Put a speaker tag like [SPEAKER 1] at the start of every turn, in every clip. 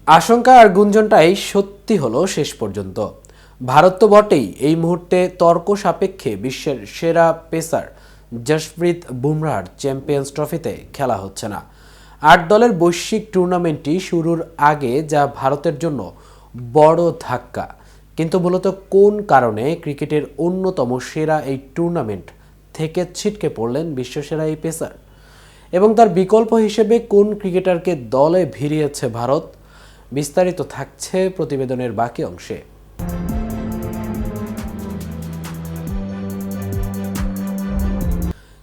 [SPEAKER 1] আশঙ্কা আর গুঞ্জনটাই সত্যি হলো শেষ পর্যন্ত। ভারত তো বটেই, এই মুহূর্তে তর্ক সাপেক্ষে বিশ্বের সেরা পেসার জসপ্রীত বুমরাহর চ্যাম্পিয়ন্স ট্রফিতে খেলা হচ্ছে না। ৮ দলের বৈশ্বিক টুর্নামেন্টটি শুরুর আগে যা ভারতের জন্য বড় ধাক্কা। কিন্তু মূলত কোন কারণে ক্রিকেটের অন্যতম সেরা এই টুর্নামেন্ট থেকে ছিটকে পড়লেন বিশ্বসেরা এই পেসার, এবং তার বিকল্প হিসেবে কোন ক্রিকেটারকে দলে ভিড়িয়েছে ভারত? বিস্তারিত থাকছে প্রতিবেদনের বাকি অংশে।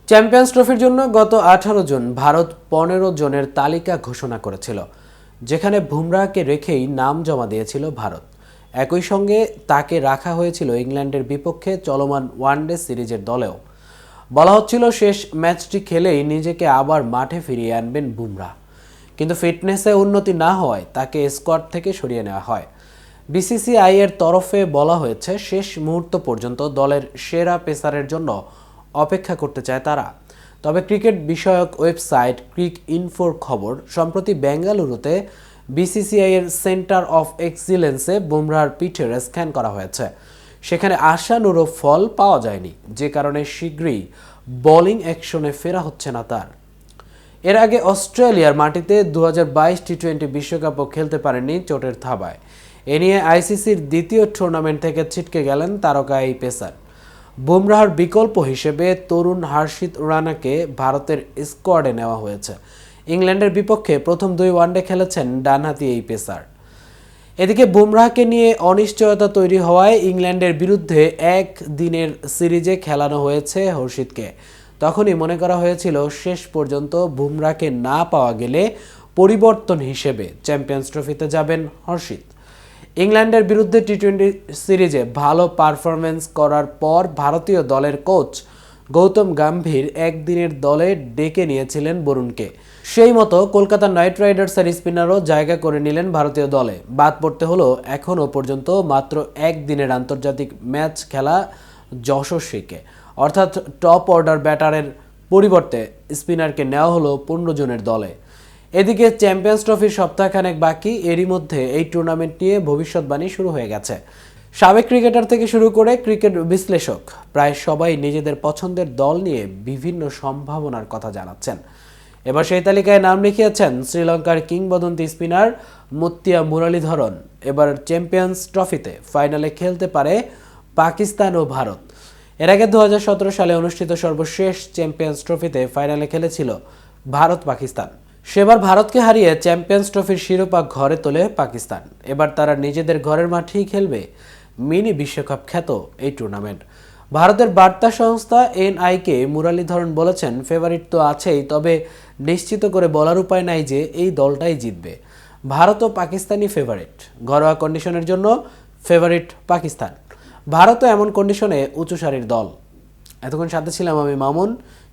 [SPEAKER 1] চ্যাম্পিয়ন্স ট্রফির জন্য গত 18 জন ভারত 15 জনের তালিকা ঘোষণা করেছিল, যেখানে বুমরাহকে রেখেই নাম জমা দিয়েছিল ভারত। একই সঙ্গে তাকে রাখা হয়েছিল ইংল্যান্ডের বিপক্ষে চলমান ওয়ানডে সিরিজের দলেও। বলা হচ্ছিল শেষ ম্যাচটি খেলেই নিজেকে আবার মাঠে ফিরিয়ে আনবেন বুমরাহ, কিন্তু ফিটনেসে উন্নতি না হওয়ায় তাকে স্কোয়াড থেকে সরিয়ে নেওয়া হয়। বিসিসিআই এর তরফে বলা হয়েছে শেষ মুহূর্ত পর্যন্ত দলের সেরা পেসারের জন্য অপেক্ষা করতে চায় তারা। তবে ক্রিকেট বিষয়ক ওয়েবসাইট ক্রিক ইনফোর খবর, সম্প্রতি বেঙ্গালুরুতে বিসিসিআই এর সেন্টার অফ এক্সিলেন্সে বুমরাহর পিঠের স্ক্যান করা হয়েছে। সেখানে আশানুরূপ ফল পাওয়া যায়নি, যে কারণে শীঘ্রই বোলিং অ্যাকশনে ফেরা হচ্ছে না তার। এর আগে অস্ট্রেলিয়ার মাটিতে 2022 টি-20 বিশ্বকাপও খেলতে পারেননি চোটের থাবায়। এ নিয়ে আইসিসির দ্বিতীয় টুর্নামেন্ট থেকে ছিটকে গেলেন তারকা এই পেসার। বুমরাহর বিকল্প হিসেবে তরুণ হর্ষিত রানাকে ভারতের স্কোয়াডে নেওয়া হয়েছে। ইংল্যান্ডের বিপক্ষে প্রথম 2 ওয়ানডে খেলেছেন ডানহাতি এই পেসার। এদিকে বুমরাহকে নিয়ে অনিশ্চয়তা তৈরি হওয়ায় ইংল্যান্ডের বিরুদ্ধে একদিনের সিরিজে খেলানো হয়েছে হর্ষিতকে। তখনই মনে করা হয়েছিল শেষ পর্যন্ত বুমরাহকে না পাওয়া গেলে পরিবর্তন হিসেবে চ্যাম্পিয়ন্স ট্রফিতে যাবেন হর্ষিত। ইংল্যান্ডের বিরুদ্ধে টি-20 সিরিজে ভালো পারফরম্যান্স করার পর ভারতীয় দলের কোচ গৌতম গম্ভীর একদিনের দলে ডেকে নিয়েছিলেন বরুণকে। সেই মতো কলকাতা নাইট রাইডার্সের স্পিনারও জায়গা করে নিলেন ভারতীয় দলে। বাদ পড়তে হলো এখনও পর্যন্ত মাত্র একদিনের আন্তর্জাতিক ম্যাচ খেলা যশস্বীকে, অর্থাৎ টপ অর্ডার ব্যাটারের পরিবর্তে স্পিনারকে নেওয়া হলো 15 জনের দলে। এদিকে চ্যাম্পিয়ন্স ট্রফির সপ্তাহখানেক বাকি, এরই মধ্যে এই টুর্নামেন্ট নিয়ে ভবিষ্যৎবাণী শুরু হয়ে গেছে। সাবেক ক্রিকেটার থেকে শুরু করে ক্রিকেট বিশ্লেষক প্রায় সবাই নিজেদের পছন্দের দল নিয়ে বিভিন্ন সম্ভাবনার কথা জানাচ্ছেন। এবার সেই তালিকায় নাম লিখিয়েছেন শ্রীলঙ্কার কিংবদন্তি স্পিনার মুত্তিয়া মুরলীধরন। এবার চ্যাম্পিয়ন্স ট্রফিতে ফাইনালে খেলতে পারে পাকিস্তান ও ভারত। এর আগে 2017 সালে অনুষ্ঠিত সর্বশেষ চ্যাম্পিয়ন্স ট্রফিতে ফাইনালে খেলেছিল ভারত পাকিস্তান। সেবার ভারতকে হারিয়ে চ্যাম্পিয়ন্স ট্রফির শিরোপা ঘরে তোলে পাকিস্তান। এবার তারা নিজেদের ঘরের মাঠেই খেলবে মিনি বিশ্বকাপ খ্যাত এই টুর্নামেন্ট। ভারতের বার্তা সংস্থা এনআইকে মুরলীধরন বলেছেন, ফেভারিট তো আছেই, তবে নিশ্চিত করে বলার উপায় নাই যে এই দলটাই জিতবে। ভারত ও পাকিস্তানি ফেভারিট। ঘরোয়া কন্ডিশনের জন্য ফেভারিট পাকিস্তান, ভারতও এমন কন্ডিশনে উঁচু সারির দল। এতক্ষণ সাথে ছিলাম আমি মামুন।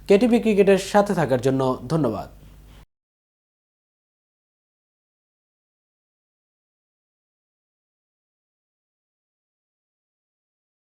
[SPEAKER 1] কেটিভি ক্রিকেটের সাথে থাকার জন্য ধন্যবাদ।